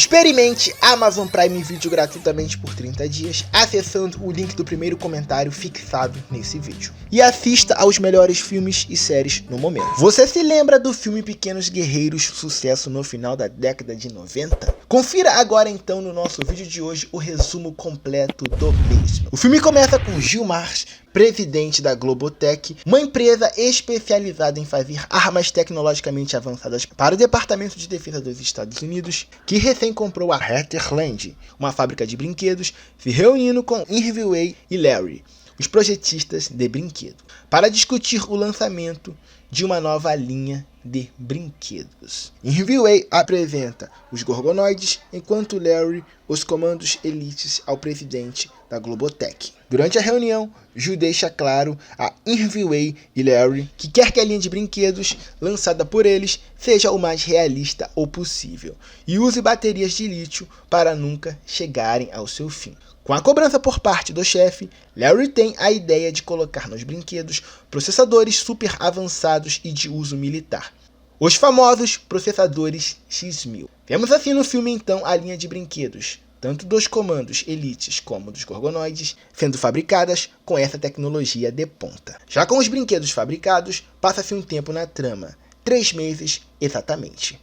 Experimente Amazon Prime Video gratuitamente por 30 dias, acessando o link do primeiro comentário fixado nesse vídeo. E assista aos melhores filmes e séries no momento. Você se lembra do filme Pequenos Guerreiros, sucesso no final da década de 90? Confira agora então no nosso vídeo de hoje o resumo completo do mesmo. O filme começa com Gilmar, presidente da Globotech, uma empresa especializada em fazer armas tecnologicamente avançadas para o Departamento de Defesa dos Estados Unidos, que recém comprou a Heartland, uma fábrica de brinquedos, se reunindo com Irving e Larry, os projetistas de brinquedo, para discutir o lançamento de uma nova linha de brinquedos. Irving apresenta os Gorgonoides, enquanto Larry os comandos elites ao presidente da Globotech. Durante a reunião, Jill deixa claro a Irving e Larry que quer que a linha de brinquedos lançada por eles seja o mais realista o possível e use baterias de lítio para nunca chegarem ao seu fim. Com a cobrança por parte do chefe, Larry tem a ideia de colocar nos brinquedos processadores super avançados e de uso militar, os famosos processadores X-1000. Vemos assim no filme então a linha de brinquedos, tanto dos comandos elites como dos Gorgonoides, sendo fabricadas com essa tecnologia de ponta. Já com os brinquedos fabricados, passa-se um tempo na trama, 3 meses exatamente.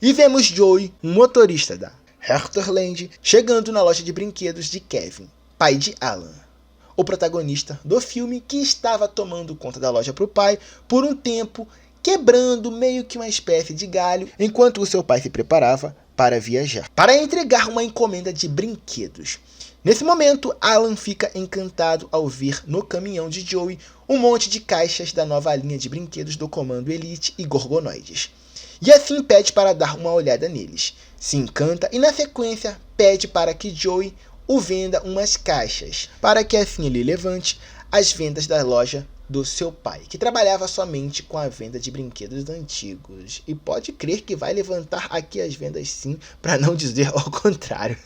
E vemos Joey, um motorista da Heartland, chegando na loja de brinquedos de Kevin, pai de Alan, o protagonista do filme, que estava tomando conta da loja para o pai por um tempo, quebrando meio que uma espécie de galho, enquanto o seu pai se preparava para viajar, para entregar uma encomenda de brinquedos. Nesse momento, Alan fica encantado ao ver no caminhão de Joey um monte de caixas da nova linha de brinquedos do Comando Elite e Gorgonoides. E assim pede para dar uma olhada neles. Se encanta e na sequência pede para que Joey o venda umas caixas, para que assim ele levante as vendas da loja do seu pai, que trabalhava somente com a venda de brinquedos antigos. E pode crer que vai levantar aqui as vendas sim, para não dizer ao contrário.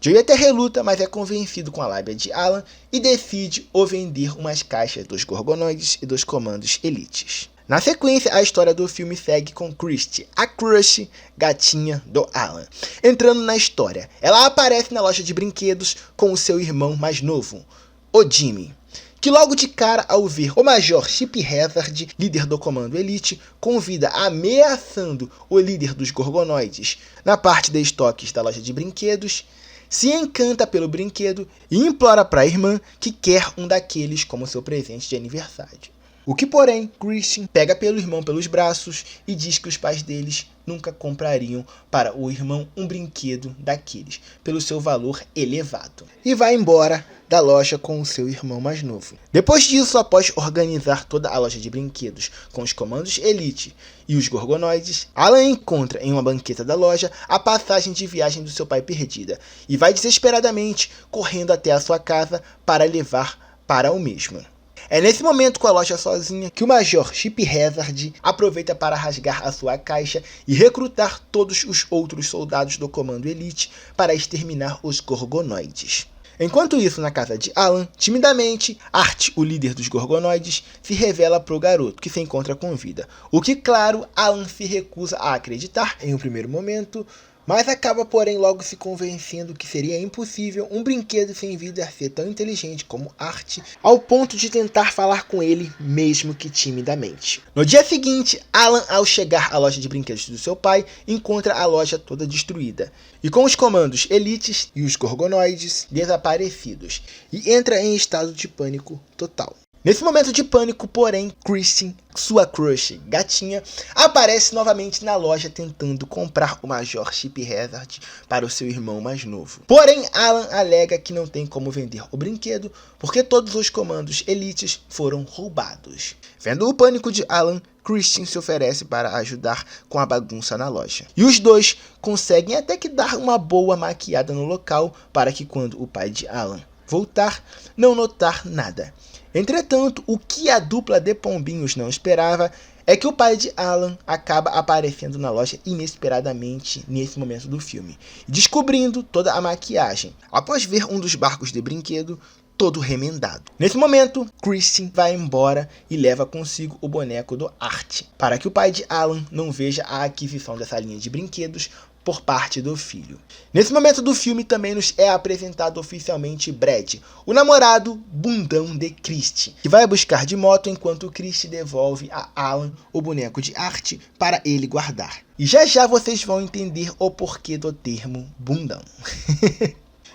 Joey até reluta, mas é convencido com a lábia de Alan e decide o vender umas caixas dos Gorgonoides e dos comandos elites. Na sequência, a história do filme segue com Christy, a crush gatinha do Alan, entrando na história. Ela aparece na loja de brinquedos com o seu irmão mais novo, o Jimmy, que logo de cara, ao ver o Major Chip Hazard, líder do Comando Elite, com vida ameaçando o líder dos Gorgonoides na parte de estoques da loja de brinquedos, se encanta pelo brinquedo e implora para a irmã que quer um daqueles como seu presente de aniversário. O que, porém, Christian pega pelo irmão pelos braços e diz que os pais deles nunca comprariam para o irmão um brinquedo daqueles, pelo seu valor elevado. E vai embora da loja com o seu irmão mais novo. Depois disso, após organizar toda a loja de brinquedos com os comandos Elite e os Gorgonoides, Alan encontra em uma banqueta da loja a passagem de viagem do seu pai perdida e vai desesperadamente correndo até a sua casa para levar para o mesmo. É nesse momento, com a loja sozinha, que o Major Chip Hazard aproveita para rasgar a sua caixa e recrutar todos os outros soldados do Comando Elite para exterminar os Gorgonoides. Enquanto isso, na casa de Alan, timidamente, Art, o líder dos Gorgonoides, se revela para o garoto, que se encontra com vida. O que, claro, Alan se recusa a acreditar em um primeiro momento, mas acaba, porém, logo se convencendo que seria impossível um brinquedo sem vida ser tão inteligente como Art, ao ponto de tentar falar com ele, mesmo que timidamente. No dia seguinte, Alan, ao chegar à loja de brinquedos do seu pai, encontra a loja toda destruída, e com os comandos Elites e os Gorgonoides desaparecidos, e entra em estado de pânico total. Nesse momento de pânico, porém, Christine, sua crush gatinha, aparece novamente na loja tentando comprar o Major Chip Hazard para o seu irmão mais novo. Porém, Alan alega que não tem como vender o brinquedo porque todos os comandos elites foram roubados. Vendo o pânico de Alan, Christine se oferece para ajudar com a bagunça na loja. E os dois conseguem até que dar uma boa maquiada no local para que quando o pai de Alan voltar, não notar nada. Entretanto, o que a dupla de pombinhos não esperava é que o pai de Alan acaba aparecendo na loja inesperadamente nesse momento do filme, descobrindo toda a maquiagem, após ver um dos barcos de brinquedo todo remendado. Nesse momento, Christine vai embora e leva consigo o boneco do Art, para que o pai de Alan não veja a aquisição dessa linha de brinquedos por parte do filho. Nesse momento do filme também nos é apresentado oficialmente Brad, o namorado bundão de Christie, que vai buscar de moto enquanto Christie devolve a Alan o boneco de arte para ele guardar. E já já vocês vão entender o porquê do termo bundão.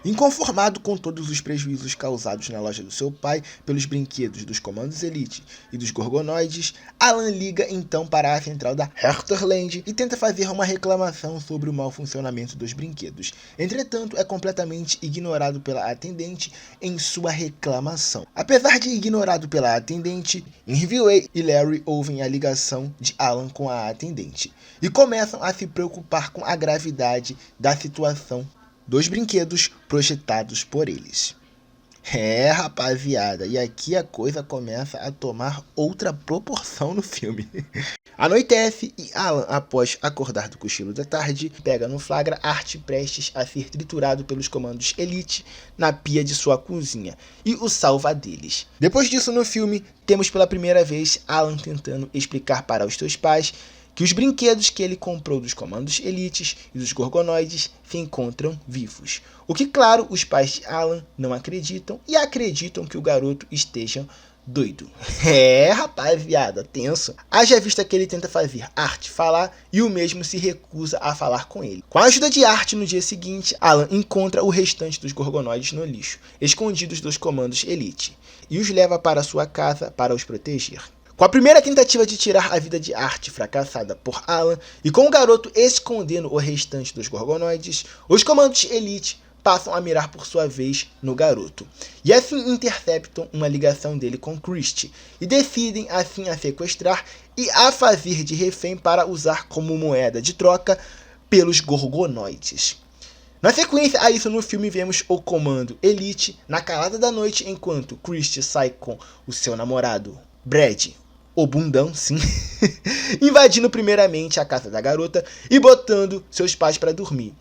Inconformado com todos os prejuízos causados na loja do seu pai pelos brinquedos dos Comandos Elite e dos Gorgonoides, Alan liga então para a central da Heartland e tenta fazer uma reclamação sobre o mau funcionamento dos brinquedos. Entretanto, é completamente ignorado pela atendente em sua reclamação. Apesar de ignorado pela atendente, Irving e Larry ouvem a ligação de Alan com a atendente e começam a se preocupar com a gravidade da situação dos brinquedos projetados por eles. Rapaziada, e aqui a coisa começa a tomar outra proporção no filme. Anoitece e Alan, após acordar do cochilo da tarde, pega no flagra Art prestes a ser triturado pelos Comandos Elite na pia de sua cozinha e o salva deles. Depois disso no filme, temos pela primeira vez Alan tentando explicar para os seus pais que os brinquedos que ele comprou dos Comandos Elites e dos Gorgonoides se encontram vivos. O que, claro, os pais de Alan não acreditam e acreditam que o garoto esteja doido. Rapaziada, tenso. Haja vista que ele tenta fazer Art falar e o mesmo se recusa a falar com ele. Com a ajuda de Art, no dia seguinte, Alan encontra o restante dos Gorgonoides no lixo, escondidos dos Comandos Elite, e os leva para sua casa para os proteger. Com a primeira tentativa de tirar a vida de Art fracassada por Alan e com o garoto escondendo o restante dos Gorgonoides, os Comandos Elite passam a mirar por sua vez no garoto. E assim interceptam uma ligação dele com Christie e decidem assim a sequestrar e a fazer de refém para usar como moeda de troca pelos Gorgonoides. Na sequência a isso no filme vemos o Comando Elite na calada da noite enquanto Christie sai com o seu namorado Brad, o bundão, sim, invadindo primeiramente a casa da garota e botando seus pais para dormir.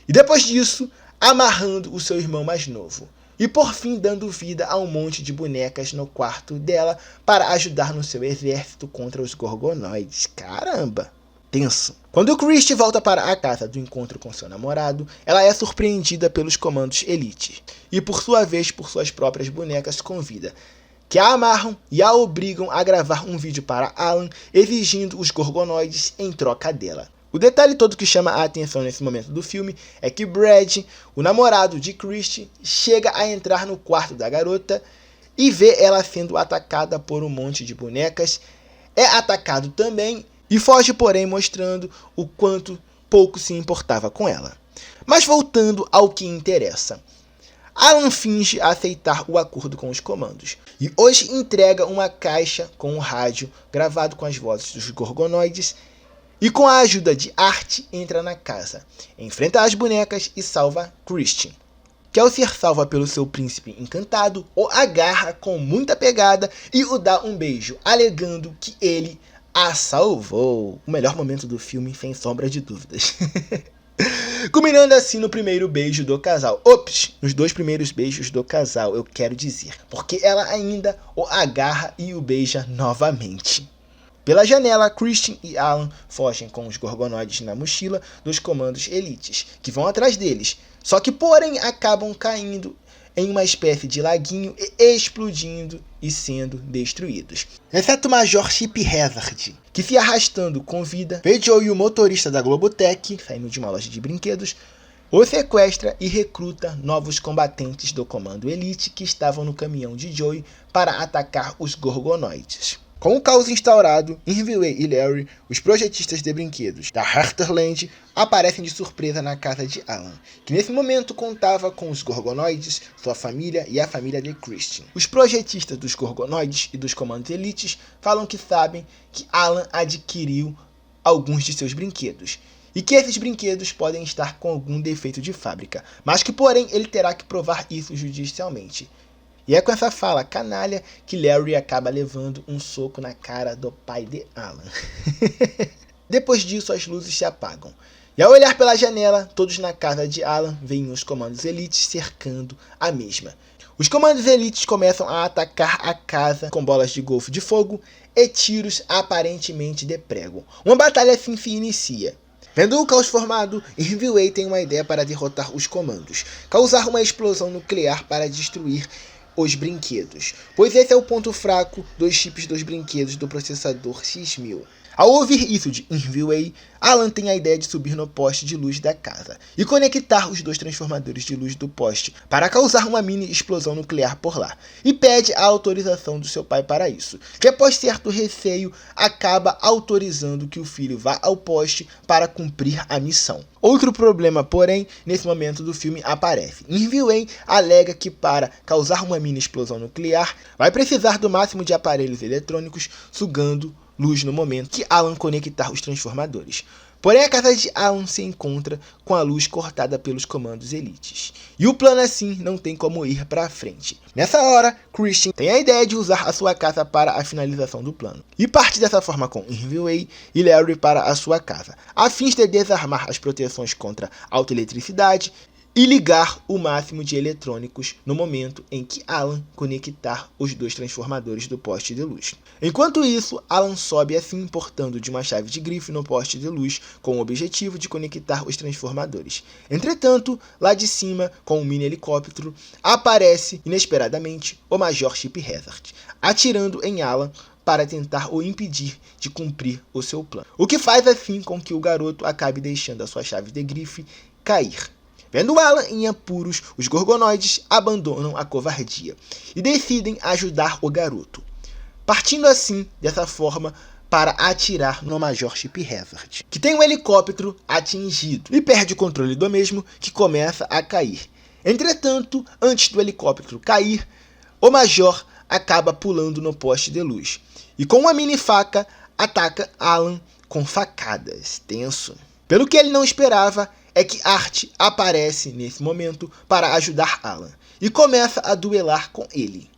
E depois disso, amarrando o seu irmão mais novo. E por fim dando vida a um monte de bonecas no quarto dela para ajudar no seu exército contra os Gorgonoides. Caramba! Tenso. Quando Christie volta para a casa do encontro com seu namorado, ela é surpreendida pelos Comandos Elite. E por sua vez por suas próprias bonecas com vida, que a amarram e a obrigam a gravar um vídeo para Alan, exigindo os Gorgonoides em troca dela. O detalhe todo que chama a atenção nesse momento do filme é que Brad, o namorado de Christie, chega a entrar no quarto da garota e vê ela sendo atacada por um monte de bonecas, é atacado também e foge, porém mostrando o quanto pouco se importava com ela. Mas voltando ao que interessa. Alan finge aceitar o acordo com os comandos e hoje entrega uma caixa com um rádio gravado com as vozes dos Gorgonoides e com a ajuda de Art entra na casa, enfrenta as bonecas e salva Christie, que ao ser salva pelo seu príncipe encantado, o agarra com muita pegada e o dá um beijo, alegando que ele a salvou. O melhor momento do filme, sem sombra de dúvidas. Culminando assim no primeiro beijo do casal. Ops, nos dois primeiros beijos do casal, eu quero dizer. Porque ela ainda o agarra e o beija novamente. Pela janela, Christie e Alan fogem com os Gorgonoides na mochila dos Comandos Elites, que vão atrás deles. Só que, porém, acabam caindo em uma espécie de laguinho e explodindo e sendo destruídos. Exceto o Major Chip Hazard, que se arrastando com vida, vê Joey, o motorista da Globotech, saindo de uma loja de brinquedos, o sequestra e recruta novos combatentes do Comando Elite que estavam no caminhão de Joey para atacar os Gorgonoides. Com o caos instaurado, Irving e Larry, os projetistas de brinquedos da Heartland, aparecem de surpresa na casa de Alan, que nesse momento contava com os Gorgonoides, sua família e a família de Christie. Os projetistas dos Gorgonoides e dos Comandos Elites falam que sabem que Alan adquiriu alguns de seus brinquedos, e que esses brinquedos podem estar com algum defeito de fábrica, mas que porém ele terá que provar isso judicialmente. E é com essa fala canalha que Larry acaba levando um soco na cara do pai de Alan. Depois disso, as luzes se apagam. E ao olhar pela janela, todos na casa de Alan veem os Comandos Elites cercando a mesma. Os Comandos Elites começam a atacar a casa com bolas de golfe de fogo e tiros aparentemente de prego. Uma batalha assim se inicia. Vendo o caos formado, Irving tem uma ideia para derrotar os comandos: causar uma explosão nuclear para destruir os brinquedos, pois esse é o ponto fraco dos chips dos brinquedos do processador X1000. Ao ouvir isso de Irving, Alan tem a ideia de subir no poste de luz da casa e conectar os dois transformadores de luz do poste para causar uma mini explosão nuclear por lá, e pede a autorização do seu pai para isso, que após certo receio acaba autorizando que o filho vá ao poste para cumprir a missão. Outro problema, porém, nesse momento do filme aparece. Irving alega que para causar uma mini explosão nuclear vai precisar do máximo de aparelhos eletrônicos sugando luz no momento que Alan conectar os transformadores. Porém, a casa de Alan se encontra com a luz cortada pelos comandos elites, e o plano assim não tem como ir para frente. Nessa hora, Christian tem a ideia de usar a sua casa para a finalização do plano, e parte dessa forma com Irving e Larry para a sua casa, a fim de desarmar as proteções contra autoeletricidade e ligar o máximo de eletrônicos no momento em que Alan conectar os dois transformadores do poste de luz. Enquanto isso, Alan sobe assim portando de uma chave de grife no poste de luz com o objetivo de conectar os transformadores. Entretanto, lá de cima, com um mini helicóptero, aparece inesperadamente o Major Chip Hazard, atirando em Alan para tentar o impedir de cumprir o seu plano. O que faz assim com que o garoto acabe deixando a sua chave de grife cair. Vendo Alan em apuros, os Gorgonoides abandonam a covardia e decidem ajudar o garoto, partindo assim, dessa forma, para atirar no Major Chip Hazard, que tem um helicóptero atingido e perde o controle do mesmo, que começa a cair. Entretanto, antes do helicóptero cair, o Major acaba pulando no poste de luz e com uma mini faca ataca Alan com facadas. Tenso. Pelo que ele não esperava, é que Art aparece nesse momento para ajudar Alan e começa a duelar com ele.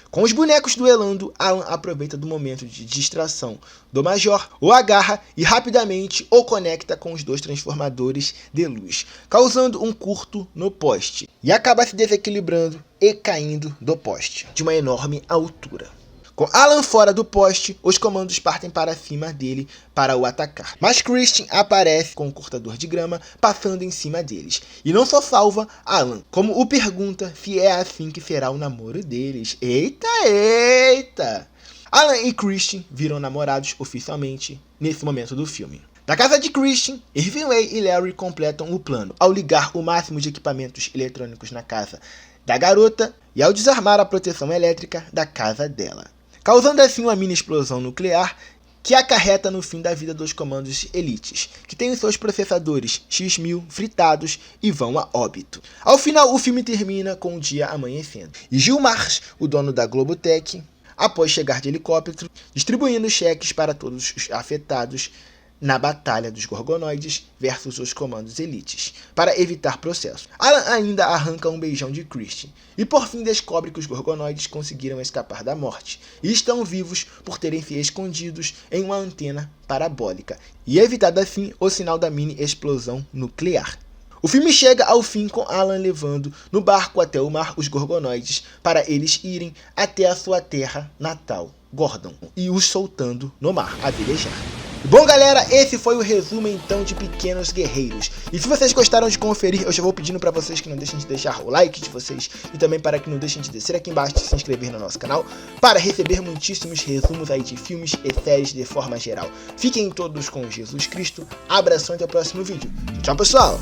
Com os bonecos duelando, Alan aproveita do momento de distração do Major, o agarra e rapidamente o conecta com os dois transformadores de luz, causando um curto no poste, e acaba se desequilibrando e caindo do poste de uma enorme altura. Com Alan fora do poste, os comandos partem para cima dele para o atacar. Mas Christian aparece com um cortador de grama passando em cima deles. E não só salva Alan, como o pergunta se é assim que será o namoro deles. Eita! Alan e Christian viram namorados oficialmente nesse momento do filme. Na casa de Christian, Irving e Larry completam o plano ao ligar o máximo de equipamentos eletrônicos na casa da garota e ao desarmar a proteção elétrica da casa dela, causando assim uma mini explosão nuclear que acarreta no fim da vida dos comandos elites, que têm os seus processadores X1000 fritados e vão a óbito. Ao final, o filme termina com o dia amanhecendo, e Gilmar, o dono da Globotech, após chegar de helicóptero, distribuindo cheques para todos os afetados na batalha dos Gorgonoides versus os comandos elites, para evitar processo. Alan ainda arranca um beijão de Christian, e por fim descobre que os Gorgonoides conseguiram escapar da morte, e estão vivos por terem se escondidos em uma antena parabólica, e evitado assim o sinal da mini explosão nuclear. O filme chega ao fim com Alan levando no barco até o mar os Gorgonoides para eles irem até a sua terra natal, Gordon, e os soltando no mar a velejar. Bom galera, esse foi o resumo então de Pequenos Guerreiros. E se vocês gostaram de conferir, eu já vou pedindo para vocês que não deixem de deixar o like de vocês e também para que não deixem de descer aqui embaixo e se inscrever no nosso canal para receber muitíssimos resumos aí de filmes e séries de forma geral. Fiquem todos com Jesus Cristo, abração e até o próximo vídeo. Tchau pessoal!